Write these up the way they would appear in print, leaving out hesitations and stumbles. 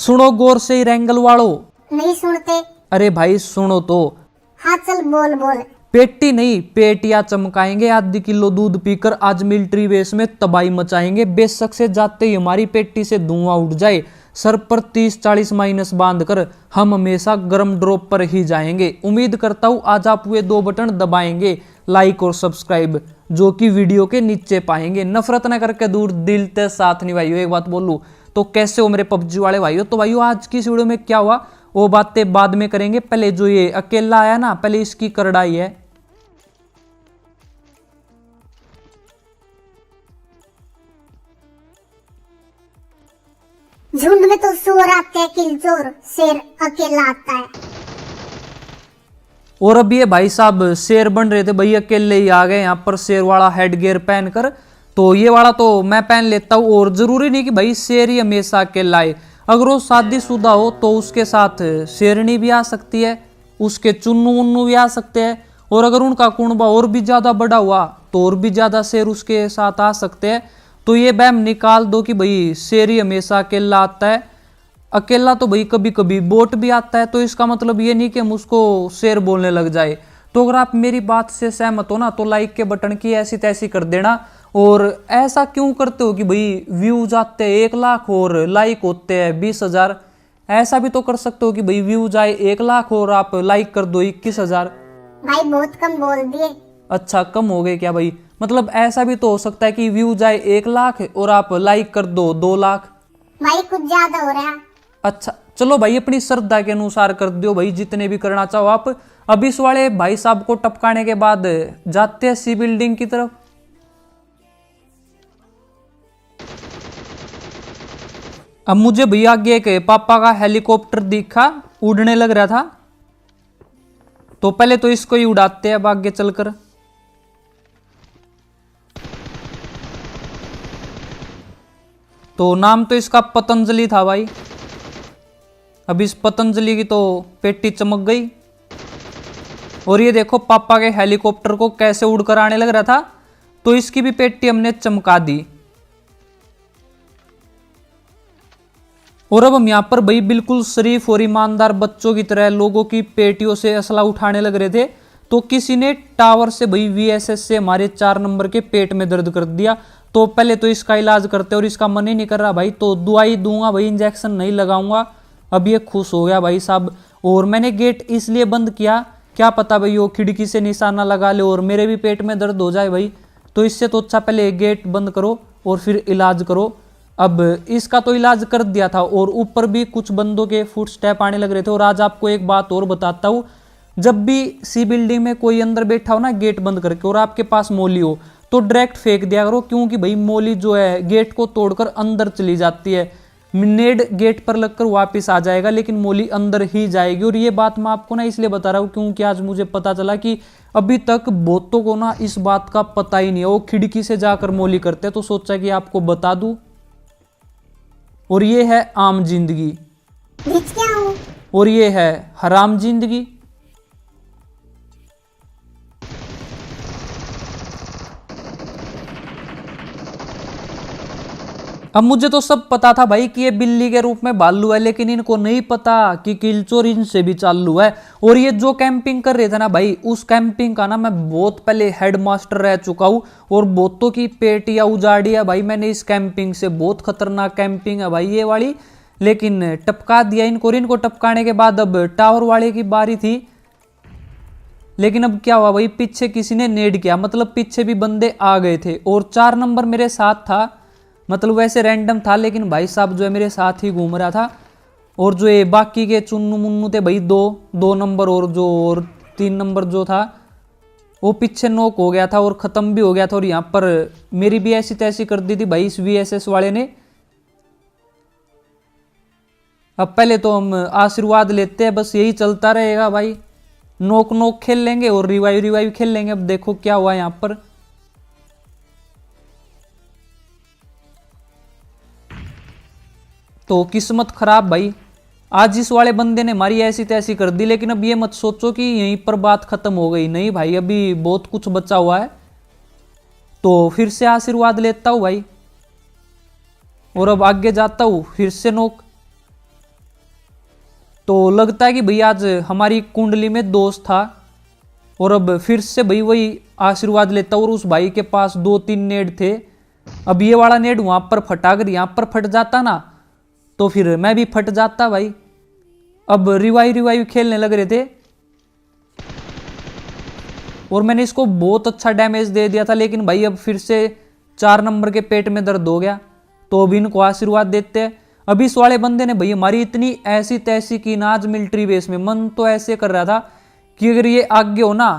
सुनो गौर से ही रैंगल वालो। नहीं सुनते। अरे भाई सुनो तो। हाँ चल बोल बोल। पेटी नहीं पेटियां चमकाएंगे, आधी किलो दूध पीकर आज मिलिट्री बेस में तबाही मचाएंगे। बेशक से जाते ही हमारी पेटी से धुआं उठ जाए, सर पर 30-40 माइनस बांध कर हम हमेशा गर्म ड्रॉप पर ही जाएंगे। उम्मीद करता हूँ आज आप वे 2 बटन दबाएंगे, लाइक और सब्सक्राइब, जो कि वीडियो के नीचे पाएंगे। नफरत न करके दूर, दिल ते साथ नहीं भाइयों। एक बात बोलूं तो कैसे हो मेरे पबजी वाले भाइयों। तो भाइयों आज की इस वीडियो में क्या हुआ वो बातें बाद में करेंगे। पहले जो ये अकेला आया ना, पहले इसकी करड़ाई है। झुंड में तो सुअर आते हैं किलचोर, शेर अकेला आता है। और अब ये भाई साहब शेर बन रहे थे भाई, अकेले ही आ गए यहाँ पर शेर वाला हेड गियर पहन कर। तो ये वाला तो मैं पहन लेता हूँ, और जरूरी नहीं कि भाई शेर ही हमेशा अकेला आए। अगर वो शादीशुदा हो तो उसके साथ शेरनी भी आ सकती है, उसके चुन्नू उन्नू भी आ सकते हैं। और अगर उनका कुनबा और भी ज्यादा बड़ा हुआ तो और भी ज्यादा शेर उसके साथ आ सकते हैं। तो ये बैम निकाल दो कि भाई शेर ही हमेशा अकेला आता है। अकेला तो भाई कभी कभी बोट भी आता है, तो इसका मतलब ये नहीं कि हम उसको शेर बोलने लग जाए। तो अगर आप मेरी बात से सहमत हो ना तो लाइक के बटन की ऐसी तैसी कर देना। और ऐसा क्यों करते हो कि भाई व्यूज आते हैं 1 लाख और लाइक होते हैं 20,000। ऐसा भी तो कर सकते हो कि भाई व्यूज आए 1 लाख और आप लाइक कर दो 21,000। भाई बहुत कम बोल दिए। अच्छा कम हो गए क्या भाई? मतलब ऐसा भी तो हो सकता है कि व्यूज आए 1 लाख और आप लाइक कर दो 2 लाख। भाई कुछ ज्यादा हो रहा है। अच्छा चलो भाई अपनी श्रद्धा के अनुसार कर दो भाई, जितने भी करना चाहो आप। अब इस वाले भाई साहब को टपकाने के बाद जाते हैं सी बिल्डिंग की तरफ। अब मुझे भैया आगे एक पापा का हेलीकॉप्टर दिखा, उड़ने लग रहा था। तो पहले तो इसको ही उड़ाते हैं अब आगे चलकर। तो नाम तो इसका पतंजलि था भाई। अब इस पतंजलि की तो पेटी चमक गई। और ये देखो पापा के हेलीकॉप्टर को कैसे उड़कर आने लग रहा था, तो इसकी भी पेटी हमने चमका दी। और अब हम यहाँ पर भाई बिल्कुल शरीफ और ईमानदार बच्चों की तरह लोगों की पेटियों से असला उठाने लग रहे थे। तो किसी ने टावर से भाई वीएसएस से हमारे 4 नंबर के पेट में दर्द कर दिया। तो पहले तो इसका इलाज करते, और इसका मन ही नहीं कर रहा भाई, तो दवाई दूंगा भाई, इंजेक्शन नहीं लगाऊंगा। अब ये खुश हो गया भाई साहब। और मैंने गेट इसलिए बंद किया, क्या पता भाई वो खिड़की से निशाना लगा ले और मेरे भी पेट में दर्द हो जाए भाई। तो इससे तो अच्छा पहले गेट बंद करो और फिर इलाज करो। अब इसका तो इलाज कर दिया था, और ऊपर भी कुछ बंदों के फुट स्टेप आने लग रहे थे। और आज आपको एक बात और बताता हूँ, जब भी सी बिल्डिंग में कोई अंदर बैठा हो ना गेट बंद करके, और आपके पास मोली हो, तो डायरेक्ट फेंक दिया करो, क्योंकि भाई मोली जो है गेट को तोड़कर अंदर चली जाती है। नेड गेट पर लगकर वापस आ जाएगा, लेकिन मोली अंदर ही जाएगी। और ये बात मैं आपको ना इसलिए बता रहा हूँ क्योंकि आज मुझे पता चला कि अभी तक बहुतों को ना इस बात का पता ही नहीं है। वो खिड़की से जाकर मोली करते हैं, तो सोचा कि आपको बता दूं। और ये है आम जिंदगी, और ये है हराम जिंदगी। अब मुझे तो सब पता था भाई कि ये बिल्ली के रूप में भालू है, लेकिन इनको नहीं पता कि किलचोर इनसे भी चालू है। और ये जो कैंपिंग कर रहे थे ना भाई, उस कैंपिंग का ना मैं बहुत पहले हेडमास्टर रह चुका हूँ, और बहुतों की पेटियां उजाड़ी है भाई मैंने इस कैंपिंग से। बहुत खतरनाक कैंपिंग है भाई ये वाली, लेकिन टपका दिया इनको। इनको टपकाने के बाद अब टावर वाले की बारी थी। लेकिन अब क्या हुआ भाई, पीछे किसी ने नेड किया, मतलब पीछे भी बंदे आ गए थे। और 4 नंबर मेरे साथ था, मतलब वैसे रैंडम था, लेकिन भाई साहब जो है मेरे साथ ही घूम रहा था। और जो ये बाकी के चुन्नू मुन्नू थे भाई, 2 नंबर और 3 नंबर जो था वो पीछे नॉक हो गया था और ख़त्म भी हो गया था। और यहाँ पर मेरी भी ऐसी तैसी कर दी थी भाई इस वीएसएस वाले ने। अब पहले तो हम आशीर्वाद लेते हैं, बस यही चलता रहेगा भाई। नोक नोक खेल लेंगे और रिवाइव खेल लेंगे। अब देखो क्या हुआ यहाँ पर। तो किस्मत खराब भाई, आज इस वाले बंदे ने हमारी ऐसी तैसी कर दी। लेकिन अब ये मत सोचो कि यहीं पर बात खत्म हो गई, नहीं भाई, अभी बहुत कुछ बचा हुआ है। तो फिर से आशीर्वाद लेता हूं भाई, और अब आगे जाता हूं, फिर से नोक। तो लगता है कि भाई आज हमारी कुंडली में दोष था। और अब फिर से भाई वही आशीर्वाद लेता हूँ। और उस भाई के पास 2-3 नेड थे। अब ये वाला नेड वहां पर फटा, अगर यहाँ पर फट जाता ना तो फिर मैं भी फट जाता भाई। अब रिवाइव खेलने लग रहे थे और मैंने इसको बहुत अच्छा डैमेज दे दिया था, लेकिन भाई अब फिर से 4 नंबर के पेट में दर्द हो गया। तो अभी इनको आशीर्वाद देते हैं। अभी इस वाले बंदे ने भाई हमारी इतनी ऐसी तैसी की ना आज मिलिट्री बेस में, मन तो ऐसे कर रहा था कि अगर ये आगे हो ना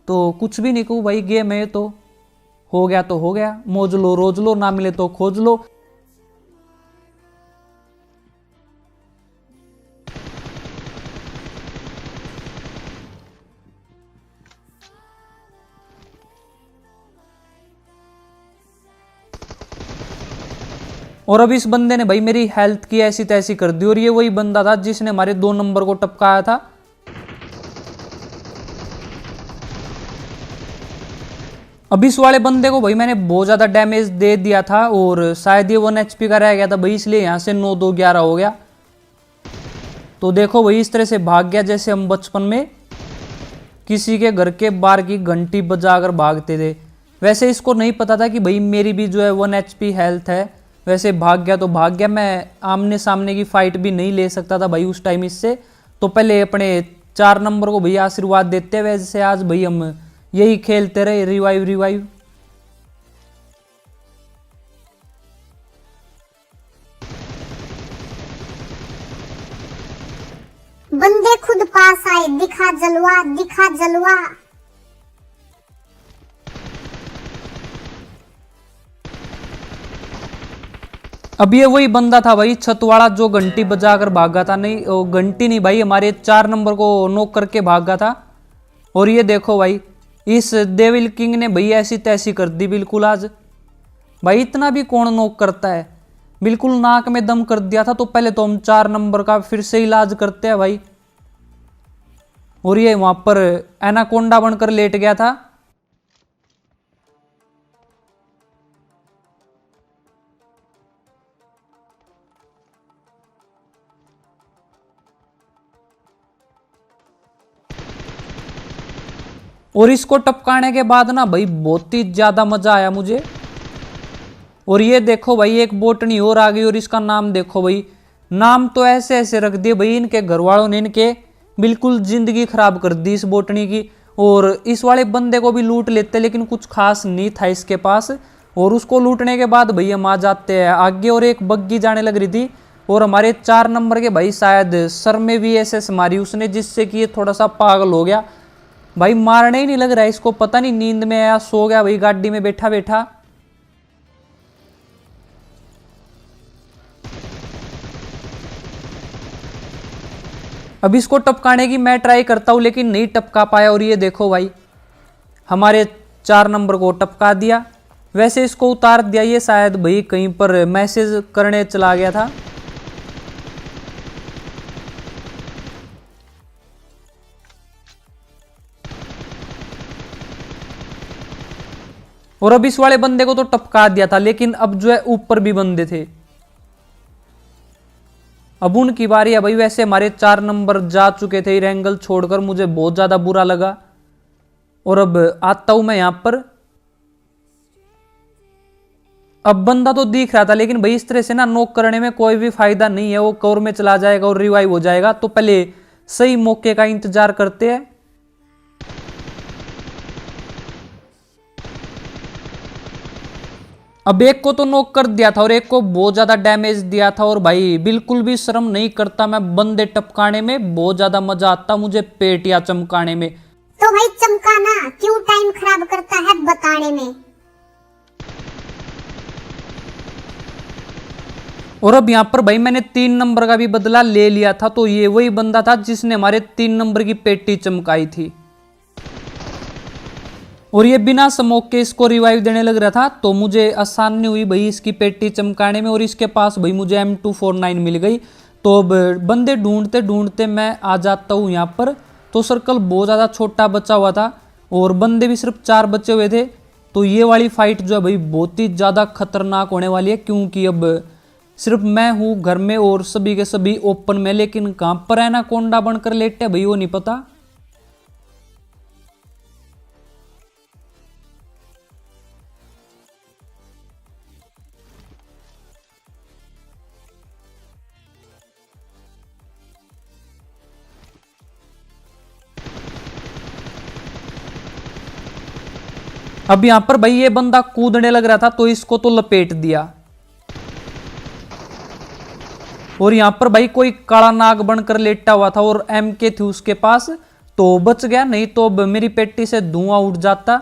तो कुछ भी नहीं कहूँ भाई, गेम है तो हो गया तो हो गया, मौज लो रोज लो, ना मिले तो खोज लो। और अब इस बंदे ने भाई मेरी हेल्थ की ऐसी तैसी कर दी। और ये वही बंदा था जिसने हमारे 2 नंबर को टपकाया था। अब इस वाले बंदे को भाई मैंने बहुत ज्यादा डैमेज दे दिया था और शायद ये 1 HP का रह गया था भाई, इसलिए यहां से 9-2-11 हो गया। तो देखो भाई इस तरह से भाग गया जैसे हम बचपन में किसी के घर के बाहर की घंटी बजाकर भागते थे। वैसे इसको नहीं पता था कि भाई मेरी भी जो है 1 HP हेल्थ है। वैसे भाग गया तो भाग गया, मैं आमने सामने की फाइट भी नहीं ले सकता था भाई उस टाइम इससे। तो पहले अपने 4 नंबर को भाई आशीर्वाद देते हैं। वैसे आज भाई हम यही खेलते रहे, रिवाइव। बंदे खुद पास आए, दिखा जलवा दिखा जलवा। अब ये वही बंदा था भाई छत वाला जो घंटी बजाकर भागा था। नहीं वो घंटी नहीं भाई, हमारे 4 नंबर को नॉक करके भागा था। और ये देखो भाई इस डेविल किंग ने भाई ऐसी तैसी कर दी बिल्कुल आज। भाई इतना भी कौन नॉक करता है, बिल्कुल नाक में दम कर दिया था। तो पहले तो हम 4 नंबर का फिर से इलाज करते हैं भाई। और ये वहां पर एनाकोंडा बनकर लेट गया था। और इसको टपकाने के बाद ना भाई बहुत ही ज्यादा मजा आया मुझे। और ये देखो भाई एक बोटनी और आ गई और इसका नाम देखो भाई, नाम तो ऐसे ऐसे रख दिए भाई इनके घर वालों ने, इनके बिल्कुल जिंदगी खराब कर दी इस बोटनी की। और इस वाले बंदे को भी लूट लेते, लेकिन कुछ खास नहीं था इसके पास। और उसको लूटने के बाद भाई हम आ जाते हैं आगे। और एक बग्गी जाने लग रही थी और हमारे 4 नंबर के भाई शायद सर में VSS मारी उसने, जिससे कि ये थोड़ा सा पागल हो गया भाई। मारने ही नहीं लग रहा है इसको, पता नहीं नींद में आया सो गया भाई गाड़ी में बैठा बैठा। अब इसको टपकाने की मैं ट्राई करता हूं लेकिन नहीं टपका पाया। और ये देखो भाई हमारे 4 नंबर को टपका दिया। वैसे इसको उतार दिया, ये शायद भाई कहीं पर मैसेज करने चला गया था। और अब इस वाले बंदे को तो टपका दिया था, लेकिन अब जो है ऊपर भी बंदे थे, अब उनकी बारी है भाई। वैसे हमारे 4 नंबर जा चुके थे एंगल छोड़कर, मुझे बहुत ज्यादा बुरा लगा। और अब आता हूं मैं यहां पर। अब बंदा तो दिख रहा था, लेकिन भाई इस तरह से ना नॉक करने में कोई भी फायदा नहीं है, वो कवर में चला जाएगा और रिवाइव हो जाएगा। तो पहले सही मौके का इंतजार करते हैं। अब एक को तो नॉक कर दिया था और एक को बहुत ज्यादा डैमेज दिया था। और भाई बिल्कुल भी शर्म नहीं करता मैं बंदे टपकाने में, बहुत ज्यादा मजा आता मुझे पेटियां चमकाने में। तो भाई चमकाना क्यों टाइम खराब करता है बताने में। और अब यहाँ पर भाई मैंने 3 नंबर का भी बदला ले लिया था। तो ये वही बंदा था जिसने हमारे 3 नंबर की पेटी चमकाई थी। और ये बिना स्मोक के इसको रिवाइव देने लग रहा था, तो मुझे आसानी हुई भाई इसकी पेटी चमकाने में। और इसके पास भाई मुझे M249 मिल गई। तो अब बंदे ढूंढते ढूंढते मैं आ जाता हूँ यहाँ पर। तो सर्कल बहुत ज़्यादा छोटा बचा हुआ था और बंदे भी सिर्फ 4 बचे हुए थे। तो ये वाली फाइट जो है भाई बहुत ही ज़्यादा खतरनाक होने वाली है, क्योंकि अब सिर्फ मैं हूँ घर में और सभी के सभी ओपन में, लेकिन कहाँ पर एनाकोंडा बनकर लेटे भाई वो नहीं पता। अब यहां पर भाई ये बंदा कूदने लग रहा था तो इसको तो लपेट दिया, और यहां पर भाई कोई काला नाग बनकर लेटा हुआ था और एमके थी उसके पास, तो बच गया, नहीं तो अब मेरी पेटी से धुआं उठ जाता।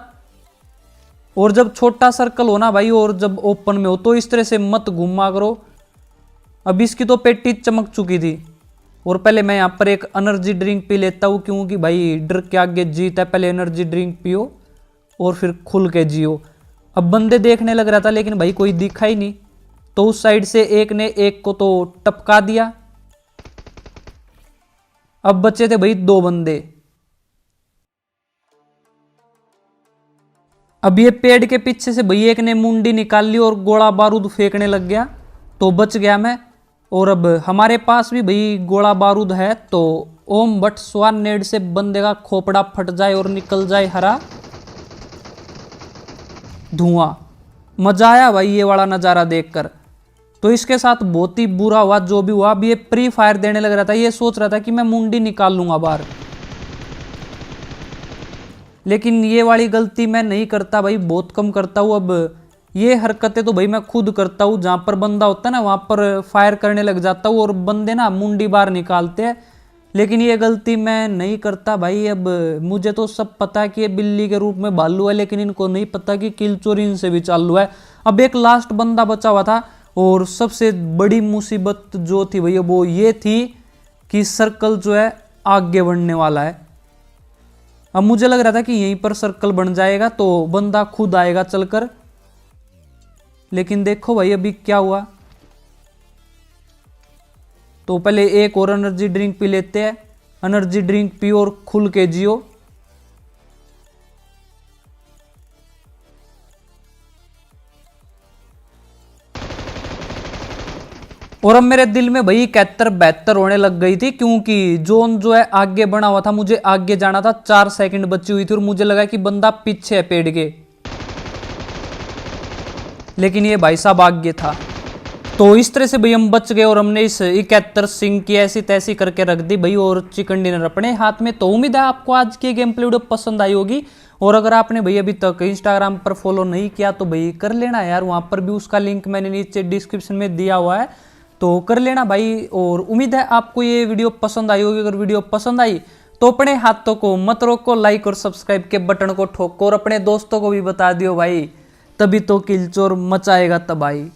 और जब छोटा सर्कल हो ना भाई और जब ओपन में हो तो इस तरह से मत घुमा करो। अब इसकी तो पेटी चमक चुकी थी, और पहले मैं यहां पर एक एनर्जी ड्रिंक पी लेता हूं, क्योंकि भाई डर के आगे जीत है, पहले एनर्जी ड्रिंक पियो और फिर खुल के जियो। अब बंदे देखने लग रहा था लेकिन भाई कोई दिखा ही नहीं, तो उस साइड से एक ने एक को तो टपका दिया। अब बचे थे भाई 2 बंदे। अब ये पेड़ के पीछे से भाई एक ने मुंडी निकाल ली और गोला बारूद फेंकने लग गया, तो बच गया मैं। और अब हमारे पास भी भाई गोला बारूद है, तो ओम बट स्वान नेड से बंदे का खोपड़ा फट जाए और निकल जाए हरा धुआं। मजा आया भाई ये वाला नज़ारा देखकर। तो इसके साथ बहुत ही बुरा हुआ जो भी हुआ। अब ये प्री फायर देने लग रहा था, ये सोच रहा था कि मैं मुंडी निकाल लूंगा बाहर, लेकिन ये वाली गलती मैं नहीं करता भाई, बहुत कम करता हूँ। अब ये हरकतें तो भाई मैं खुद करता हूँ, जहाँ पर बंदा होता है ना वहाँ पर फायर करने लग जाता हूँ और बंदे ना मुंडी बाहर निकालते हैं, लेकिन ये गलती मैं नहीं करता भाई। अब मुझे तो सब पता है कि ये बिल्ली के रूप में भालू है, लेकिन इनको नहीं पता कि किल चोरी इनसे भी चालू है। अब एक लास्ट बंदा बचा हुआ था, और सबसे बड़ी मुसीबत जो थी भैया वो ये थी कि सर्कल जो है आगे बढ़ने वाला है। अब मुझे लग रहा था कि यहीं पर सर्कल बन जाएगा तो बंदा खुद आएगा चलकर, लेकिन देखो भाई अभी क्या हुआ। तो पहले एक और एनर्जी ड्रिंक पी लेते हैं, एनर्जी ड्रिंक पियो और खुल के जियो। और अब मेरे दिल में भाई 71-72 होने लग गई थी, क्योंकि जोन जो है आगे बना हुआ था, मुझे आगे जाना था, 4 सेकंड बची हुई थी और मुझे लगा कि बंदा पीछे है पेड़ के, लेकिन ये भाई साहब आगे था। तो इस तरह से भाई हम बच गए और हमने इस 71 सिंह की ऐसी तैसी करके रख दी भाई, और चिकन डिनर अपने हाथ में। तो उम्मीद है आपको आज की गेम प्ले वीडियो पसंद आई होगी, और अगर आपने भाई अभी तक इंस्टाग्राम पर फॉलो नहीं किया तो भाई कर लेना यार, वहाँ पर भी उसका लिंक मैंने नीचे डिस्क्रिप्शन में दिया हुआ है, तो कर लेना भाई। और उम्मीद है आपको ये वीडियो पसंद आई होगी। अगर वीडियो पसंद आई तो अपने हाथों को मत रोको, लाइक और सब्सक्राइब के बटन को ठोको और अपने दोस्तों को भी बता दियो भाई, तभी तो किलचोर मचाएगा तबाही।